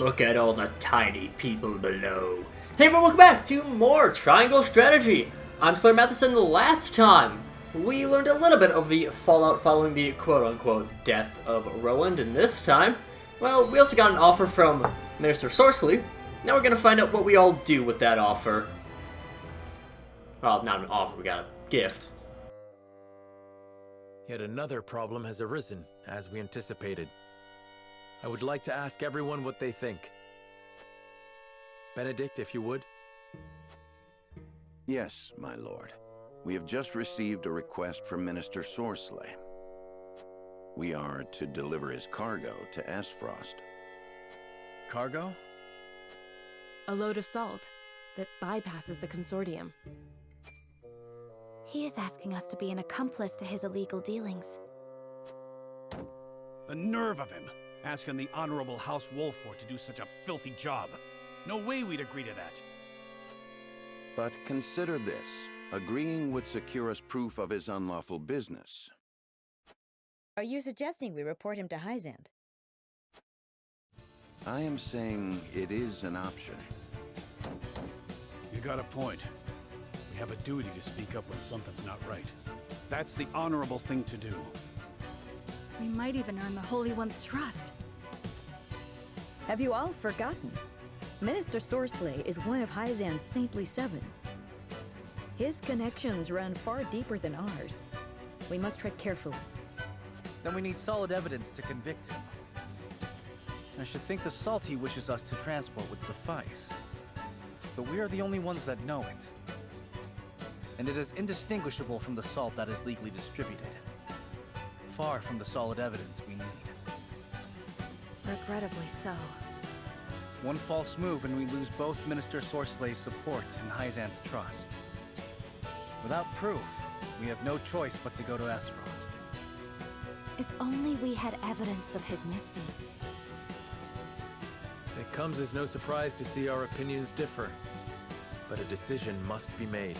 Look at all the tiny people below. Hey everyone, welcome back to more Triangle Strategy. I'm SlayerMathis, and last time we learned a little bit of the fallout following the quote-unquote death of Roland, and this time, well, we also got an offer from Minister Sorceley. Now we're gonna find out what we all do with that offer. Well, not an offer, we got a gift. Yet another problem has arisen, as we anticipated. I would like to ask everyone what they think. Benedict, if you would. Yes, my lord. We have just received a request from Minister Sorceley. We are to deliver his cargo to Aesfrost. Cargo? A load of salt that bypasses the consortium. He is asking us to be an accomplice to his illegal dealings. The nerve of him, asking the Honorable House Wolford to do such a filthy job. No way we'd agree to that. But consider this. Agreeing would secure us proof of his unlawful business. Are you suggesting we report him to Hyzant? I am saying it is an option. You got a point. We have a duty to speak up when something's not right. That's the honorable thing to do. We might even earn the Holy One's trust. Have you all forgotten? Minister Sorceley is one of Hyzant's saintly seven. His connections run far deeper than ours. We must tread carefully. Then we need solid evidence to convict him. I should think the salt he wishes us to transport would suffice. But we are the only ones that know it. And it is indistinguishable from the salt that is legally distributed. Far from the solid evidence we need. Regrettably so. One false move and we lose both Minister Sorceley's support and Hyzant's trust. Without proof, we have no choice but to go to Aesfrost. If only we had evidence of his misdeeds. It comes as no surprise to see our opinions differ. But a decision must be made.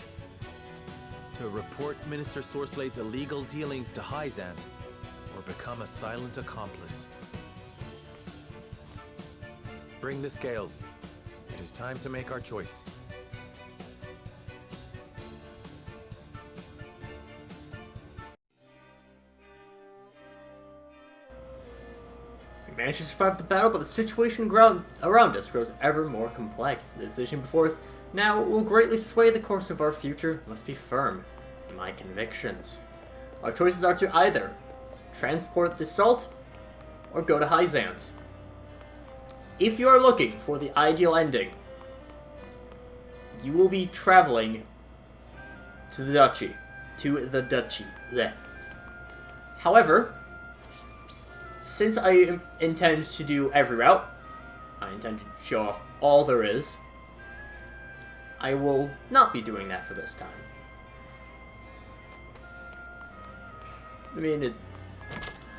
To report Minister Sorceley's illegal dealings to Hyzant, or become a silent accomplice. Bring the scales. It is time to make our choice. We managed to survive the battle, but the situation around us grows ever more complex. The decision before us now will greatly sway the course of our future. Must be firm in my convictions. Our choices are to either transport the salt or go to Hyzant. If you are looking for the ideal ending, you will be traveling to the duchy. There. However, since I intend to do every route, I intend to show off all there is, I will not be doing that for this time. I mean,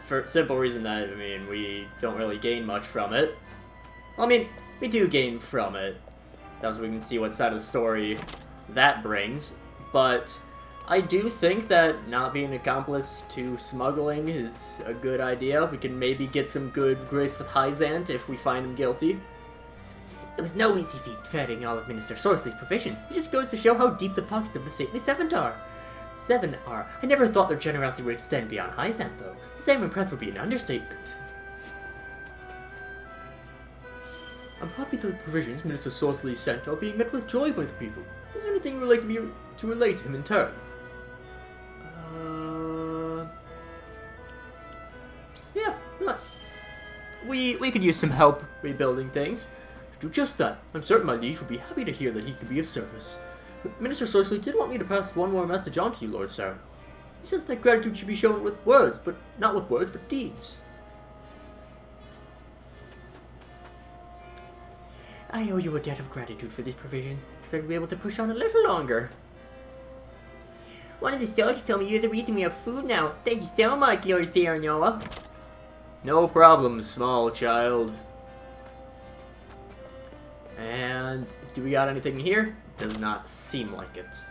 for a simple reason that, we don't really gain much from it. Well, we do gain from it, as we can see what side of the story that brings, but I do think that not being an accomplice to smuggling is a good idea. We can maybe get some good grace with Hyzant if we find him guilty. It was no easy feat ferrying all of Minister Sorceley's provisions. It just goes to show how deep the pockets of the saintly seven are. I never thought their generosity would extend beyond Hyzant, though. To say I'm impressed would be an understatement. I'm happy that the provisions Minister Sorceley sent are being met with joy by the people. Is there anything you would like to relate to him in turn? Yeah, nice. We could use some help rebuilding things. To do just that. I'm certain my liege would be happy to hear that he could be of service. But Minister Sorceley did want me to pass one more message on to you, Lord Saren. He says that gratitude should be shown with words, but not with words, but deeds. I owe you a debt of gratitude for these provisions, because I'd be able to push on a little longer. One of the soldiers told me you're the reason we have food now. Thank you so much, Lord Saren. No problem, small child. And do we got anything here? Does not seem like it.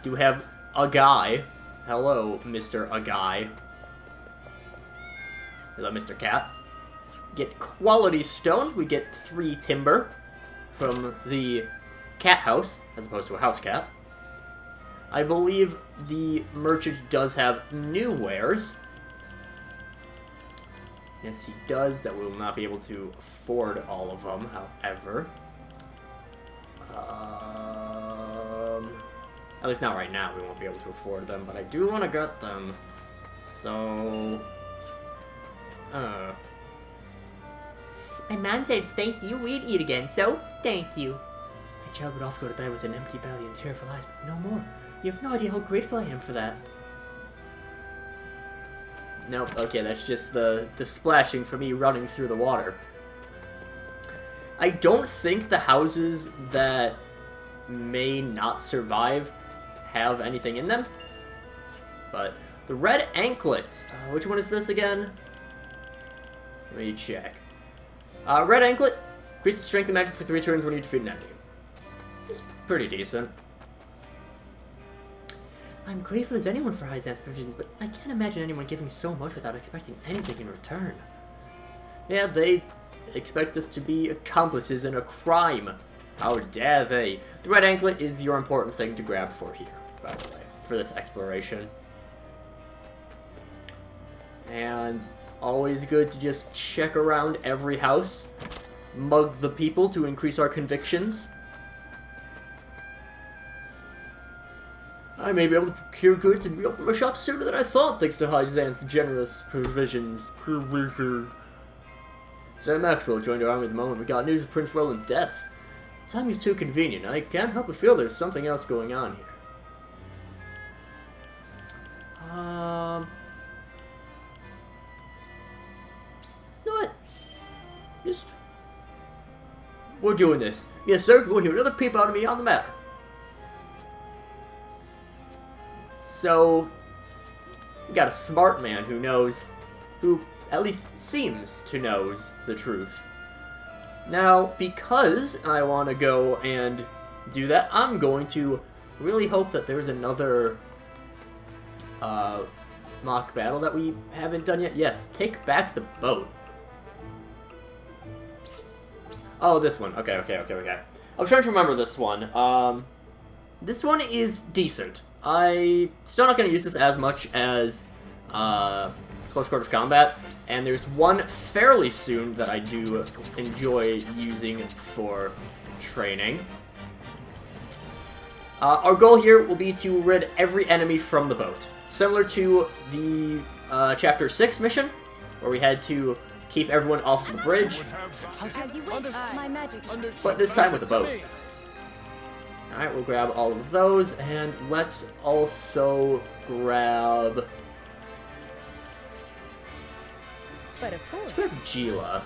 Do we have a guy? Hello, Mr. A Guy. Is that Mr. Cat? get quality stone. We get 3 timber from the cat house, as opposed to a house cat. I believe the merchant does have new wares. Yes, he does, that we will not be able to afford all of them, however. At least not right now, we won't be able to afford them, but I do want to get them. So... My mom said it's thanks to you we'd eat again, so thank you. My child would often go to bed with an empty belly and tearful eyes, but no more. You have no idea how grateful I am for that. Nope, okay, that's just the splashing for me running through the water. I don't think the houses that may not survive have anything in them. But the red anklet, which one is this again? Let me check. Red anklet, increases strength and magic for 3 turns when you defeat an enemy. It's pretty decent. I'm grateful as anyone for Hyzan's provisions, but I can't imagine anyone giving so much without expecting anything in return. Yeah, they expect us to be accomplices in a crime. How dare they? The red anklet is your important thing to grab for here, by the way, for this exploration. And always good to just check around every house, mug the people to increase our convictions. I may be able to procure goods and reopen my shop sooner than I thought, thanks to Hyzan's generous provisions. Sir Maxwell joined our army the moment we got news of Prince Roland's death. Time is too convenient. I can't help but feel there's something else going on here. You know what? Just... We're doing this. Yes, sir. We'll hear another peep out of me on the map. So, we got a smart man who knows, who at least seems to knows the truth. Now, because I want to go and do that, I'm going to really hope that there's another mock battle that we haven't done yet. Yes, take back the boat. Oh, this one. Okay. I was trying to remember this one. This one is decent. I'm still not going to use this as much as Close Quarters Combat, and there's one fairly soon that I do enjoy using for training. Our goal here will be to rid every enemy from the boat, similar to the Chapter 6 mission, where we had to keep everyone off the bridge, but this time with a boat. Alright, we'll grab all of those, and let's also grab... Let's grab Gila.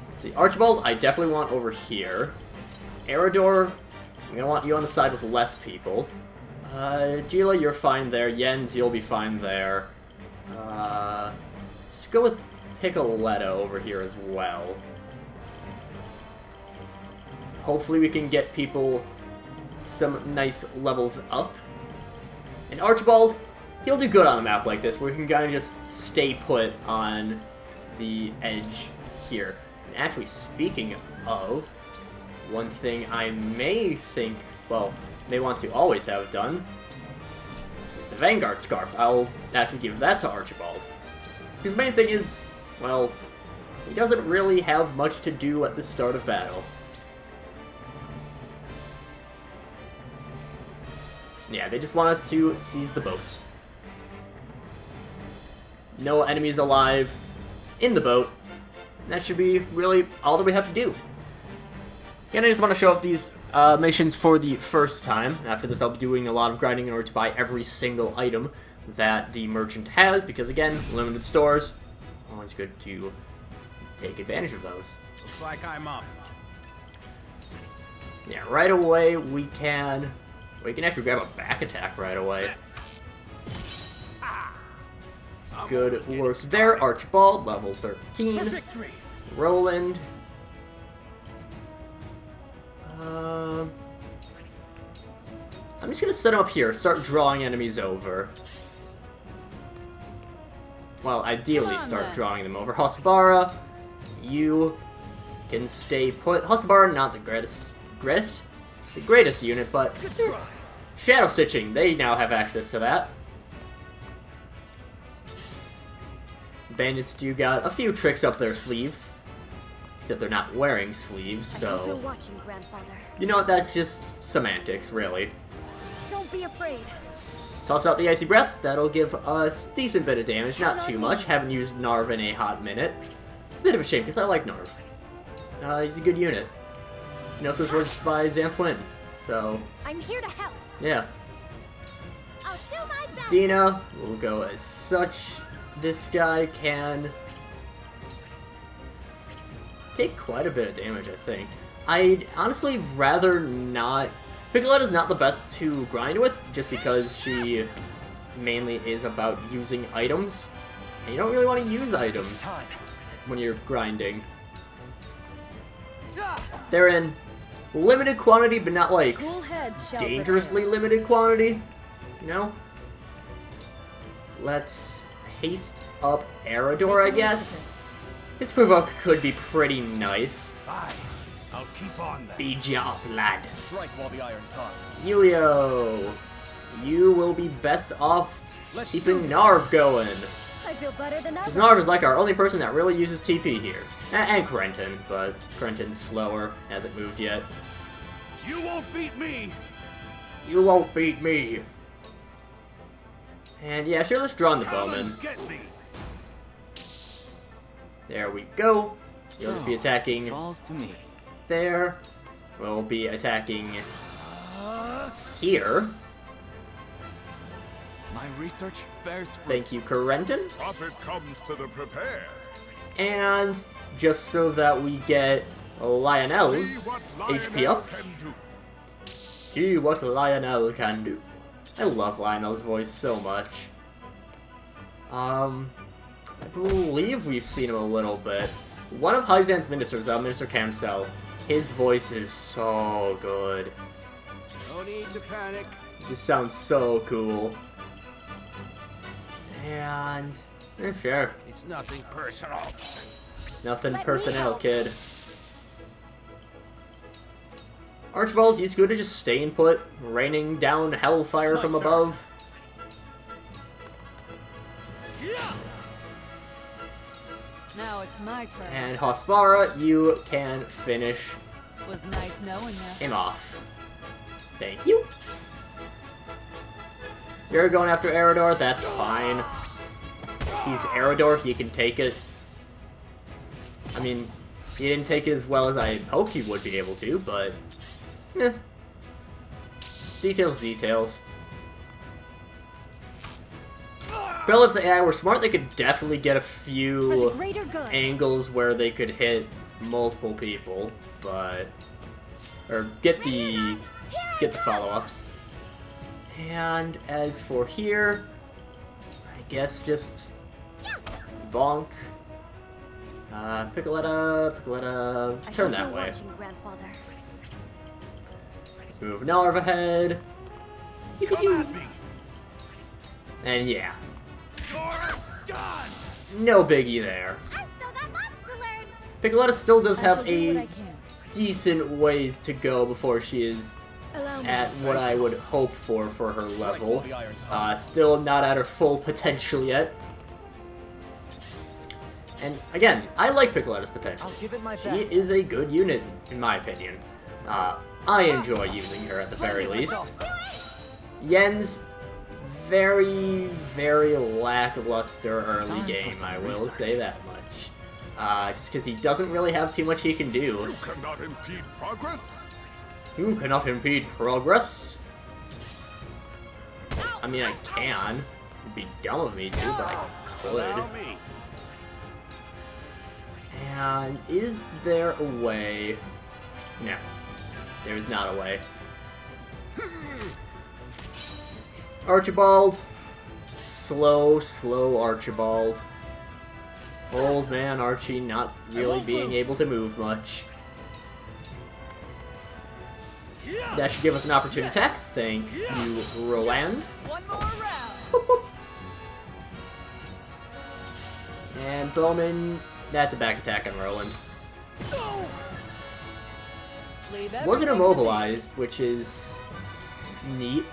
Let's see, Archibald, I definitely want over here. Eridor, I'm gonna want you on the side with less people. Gila, you're fine there. Jens, you'll be fine there. Let's go with Piccoletta over here as well. Hopefully we can get people some nice levels up. And Archibald, he'll do good on a map like this, where we can kind of just stay put on the edge here. And actually, speaking of, one thing I may think, well, may want to always have done, is the Vanguard Scarf. I'll actually give that to Archibald. Because the main thing is, well, he doesn't really have much to do at the start of battle. Yeah, they just want us to seize the boat. No enemies alive in the boat. That should be really all that we have to do. And I just want to show off these missions for the first time. After this, I'll be doing a lot of grinding in order to buy every single item that the merchant has, because again, limited stores, always good to take advantage of those. Looks like I'm up. Yeah, right away we can actually grab a back attack right away. Good work there, Archibald, level 13. Roland. I'm just gonna set him up here, start drawing enemies over. well, ideally start drawing them over. Hasbara, you can stay put. Hasbara, not the greatest unit, but Shadow Stitching, they now have access to that. Bandits do got a few tricks up their sleeves, except they're not wearing sleeves, so watching, Grandfather. you know what, that's just semantics, really. Don't be afraid. Toss out the Icy Breath, that'll give us a decent bit of damage, not too much. Haven't used Narv in a hot minute. It's a bit of a shame, because I like Narv. He's a good unit. He also was worked by Xantwin, so I'm here to help. yeah. I'll do my best. Dina will go as such. This guy can take quite a bit of damage, I think. I'd honestly rather not... Piccoletta's not the best to grind with, just because she mainly is about using items. And you don't really want to use items when you're grinding. They're in limited quantity, but not like Cool heads shall dangerously limited quantity, you know? Let's haste up Eridor, I guess. His provoke could be pretty nice. Aye, I'll keep on that. Speed ya up, lad. Strike while the iron's hot. Julio, you will be best off keeping Narv going. I feel better than ever. Because Narv is like our only person that really uses TP here. And Quentin, but Quentin's slower, hasn't moved yet. You won't beat me! You won't beat me. And yeah, sure, let's draw on the Come bowman. and get me! There we go. You'll just be attacking Falls to me. there. We'll be attacking here. My research bears fruit. Thank you, Corentin. Profit comes to the prepared. And just so that we get Lionel's See what HP up. Lionel can do. See what Lionel can do. I love Lionel's voice so much. I believe we've seen him a little bit. One of Hyzan's ministers, Minister Camsel, his voice is so good. No need to panic. It just sounds so cool. And... sure. It's nothing personal. Nothing personnel, kid. Archibald, he's good at just staying put, raining down hellfire from above. Now it's my turn. And Hospara, you can finish Was nice knowing you. him off. Thank you. You're going after Eridor, that's fine. He's Eridor, he can take it. I mean, he didn't take it as well as I hoped he would be able to, but... eh. Details, details. But if the AI were smart, they could definitely get a For the few greater good. angles where they could hit multiple people, but... or get the follow-ups. And as for here, I guess just bonk. Piccoletta, turn that way. Watching, Grandfather. Let's move Narv ahead. Come at me! And yeah, You're done! no biggie there. I've still got lots to learn. Piccoletta still does I shall have do what I a can. decent ways to go before she is Allow me. at what I would hope for her level. while the iron's hot. Still not at her full potential yet. And again, I like Piccoletta's potential. I'll give it my She best. is a good unit, in my opinion. I enjoy using her at the very least. Yen's very, very lackluster early game, I will say that much. Just because he doesn't really have too much he can do. You cannot impede progress. You cannot impede progress. I mean, I can. It'd be dumb of me to, but I could. Allow me. And is there a way? No. There is not a way. Archibald. Slow Archibald. Old man Archie not really being able to move much. That should give us an opportune attack. Thank you, Roland. One more round. And Bowman, that's a back attack on Roland. Wasn't immobilized, which is neat.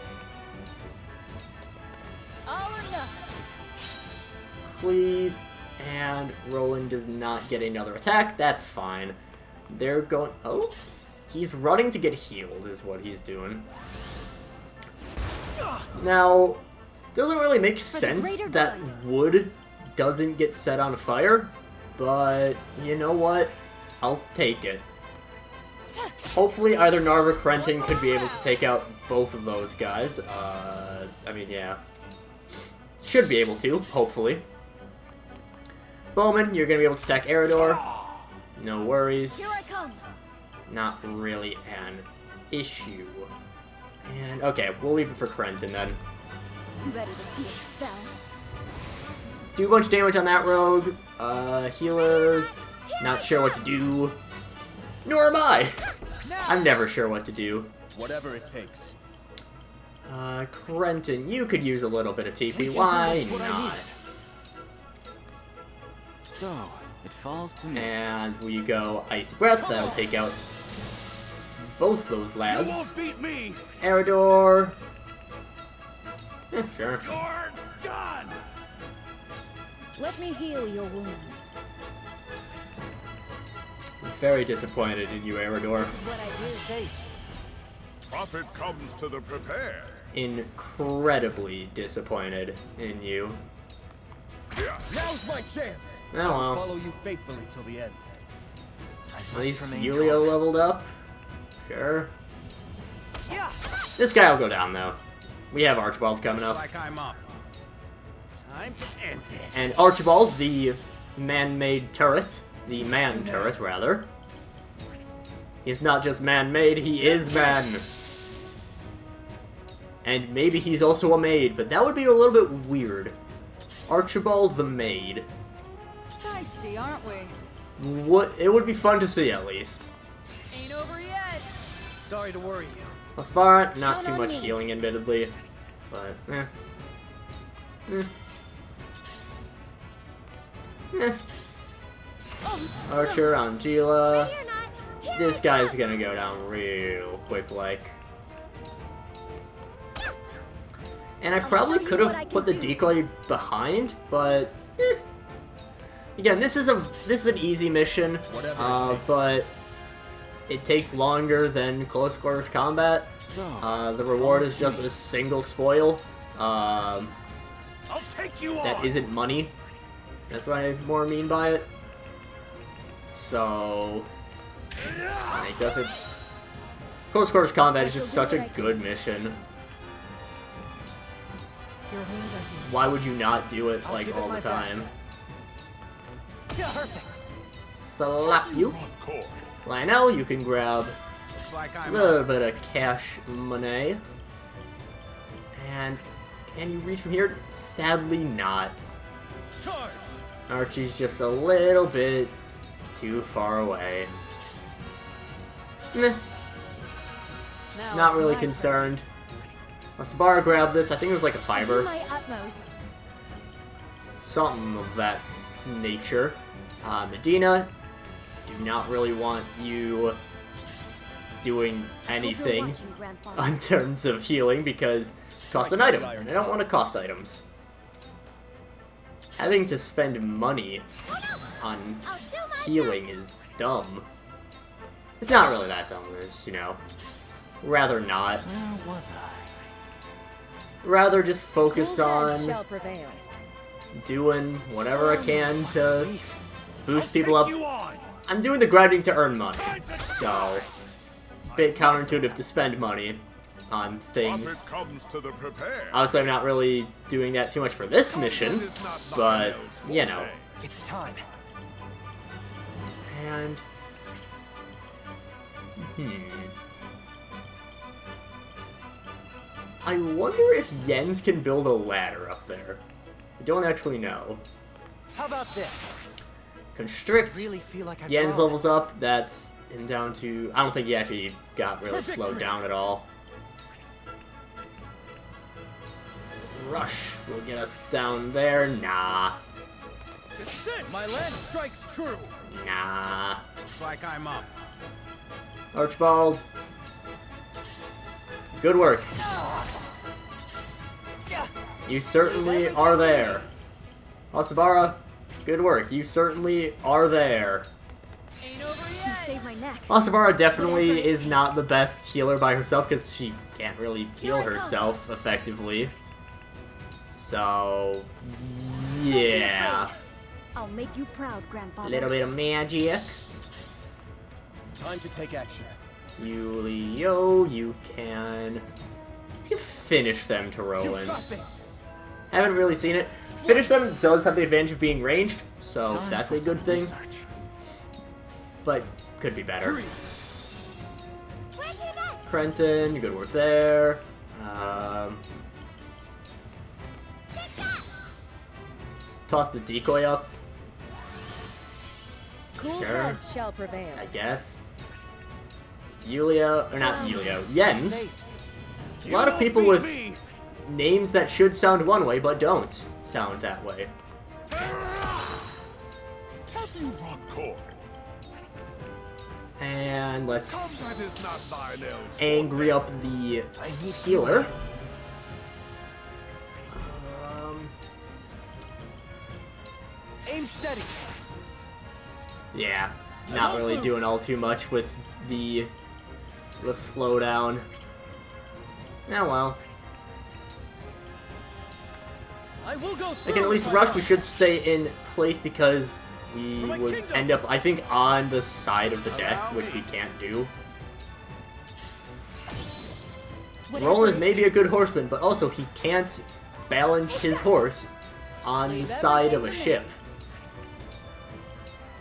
Cleave, and Roland does not get another attack. That's fine. They're going... Oh, he's running to get healed is what he's doing. Now, doesn't really make sense that wood doesn't get set on fire, but you know what? I'll take it. Hopefully either Narv or Krenton could be able to take out both of those guys. I mean, yeah. Should be able to, hopefully. Bowman, you're going to be able to attack Eridor. No worries. Here I come. Not really an issue. And, okay, we'll leave it for Krenton then. Ready to see a spell. Do a bunch of damage on that rogue. Healers, not sure what to do. Nor am I. I'm never sure what to do. Whatever it takes. Krenton, you could use a little bit of TP. Why not? So, it falls to me. And we go Icy Breath. That'll take out both those lads. You won't beat me. Eridor. Sure. You're done. Let me heal your wounds. Very disappointed in you, Eridor. What I do. Fate. Profit comes to the prepared. Incredibly disappointed in you. Now's my chance. Oh well. Follow you faithfully till the end. At least Yulio leveled up. Sure. This guy will go down though. We have Archibald coming up. Like I'm up. Time to end this. And Archibald, the man-made turret. The man turret, rather. He's not just man-made, he is man. And maybe he's also a maid, but that would be a little bit weird. Archibald the maid. Feisty, aren't we? It would be fun to see, at least. Ain't over yet. Sorry to worry you. Laspara, not too much healing, admittedly. But, Archer on Gila. This guy's gonna go down real quick, like. And I probably could have put the decoy behind, but again, this is an easy mission, but it takes longer than close quarters combat. The reward is just a single spoil. I'll take you on. That isn't money. That's what I more mean by it. So it doesn't. Close quarters combat is just such a good mission. Why would you not do it like all the time? Perfect. Slap you. Lionel, you can grab a little bit of cash money. And can you reach from here? Sadly not. Archie's just a little bit too far away. Meh. Not really concerned. Laspara grabbed this. I think it was like a fiber. My utmost. Something of that nature. Medina, do not really want you doing anything in terms of healing because it costs an item, and I don't want to cost items. Having to spend money on healing is dumb. It's not really that dumb, it's, you know, rather not. Where was I? Rather just focus on doing whatever I can to boost people up. I'm doing the grinding to earn money, so it's a bit counterintuitive to spend money on things. Obviously, I'm not really doing that too much for this mission, but, you know. It's time. And... I wonder if Jens can build a ladder up there. I don't actually know. How about this? Constrict. Really feel like Jens levels up. That's him down to... I don't think he actually got really slowed down at all. Rush will get us down there. Nah. My lance strikes true. Nah. Looks like I'm up. Archibald. Good work. You certainly are there. Asabara, good work. You certainly are there. You saved my neck. Asabara definitely is not the best healer by herself because she can't really heal herself effectively. So, yeah. I'll make you proud, Grandpa. A little bit of magic. Time to take action. Yulio, you can finish them to Roland. Haven't really seen it. Finish them does have the advantage of being ranged, so that's a good thing. But could be better. Krenton, good work there. Just toss the decoy up. Cool Sure. heads shall prevail. I guess. Yulia, or not Yulia, Jens. A lot of people with names that should sound one way, but don't sound that way. Have you run coy? And let's Combat is not thine elves. angry up the healer. Aim steady. Yeah, not really doing all too much with the slowdown. Oh well. I will go They can at least rush. We should stay in place because we would end up, I think, on the side of the deck, which we can't do. Roland is maybe a good horseman, but also he can't balance his horse on the side of a ship.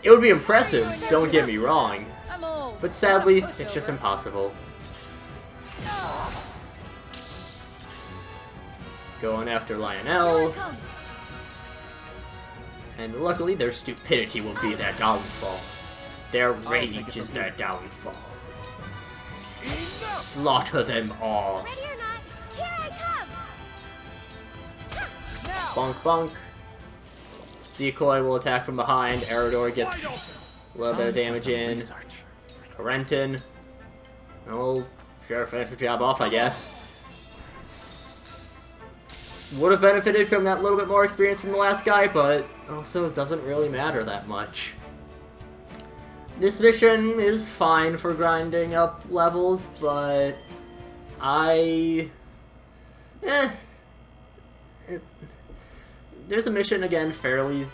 It would be impressive, don't get me wrong, but sadly, it's just impossible. Going after Lionel. And luckily, their stupidity will be their downfall. Their rage is their downfall. Slaughter them all. Ready or not, here I come. Bonk bonk. Decoy will attack from behind. Eridor gets a little bit of damage in. Krenton. Oh, sure, finish the job off, I guess. Would have benefited from that little bit more experience from the last guy, but also it doesn't really matter that much. This mission is fine for grinding up levels, but there's a mission again fairly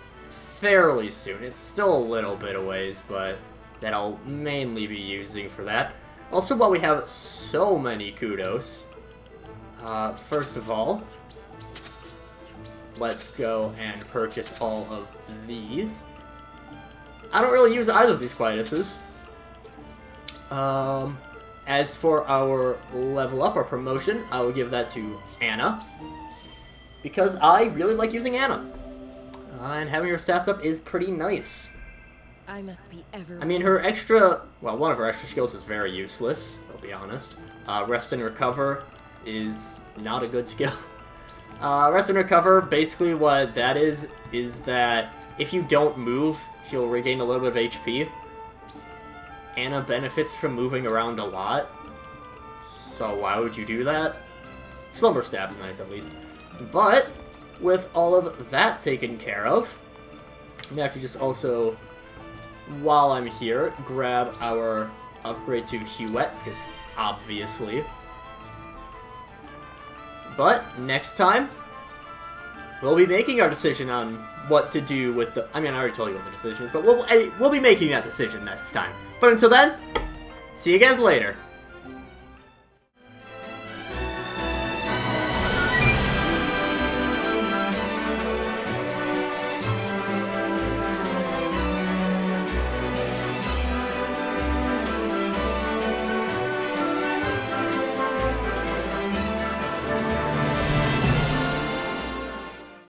soon. It's still a little bit of ways, but that I'll mainly be using for that. Also, while we have so many kudos, first of all, let's go and purchase all of these. I don't really use either of these Quietuses. As for our level up, our promotion, I will give that to Anna. Because I really like using Anna. And having her stats up is pretty nice. I must be ever. I mean, her extra... Well, one of her extra skills is very useless, I'll be honest. Rest and Recover is not a good skill. Rest and Recover, basically what that is that if you don't move, she'll regain a little bit of HP. Anna benefits from moving around a lot, so why would you do that? Slumber Stab is nice, at least. But, with all of that taken care of, I'm actually just also, while I'm here, grab our upgrade to Huette, because obviously. But, next time, we'll be making our decision on what to do with the... I mean, I already told you what the decision is, but we'll be making that decision next time. But until then, see you guys later.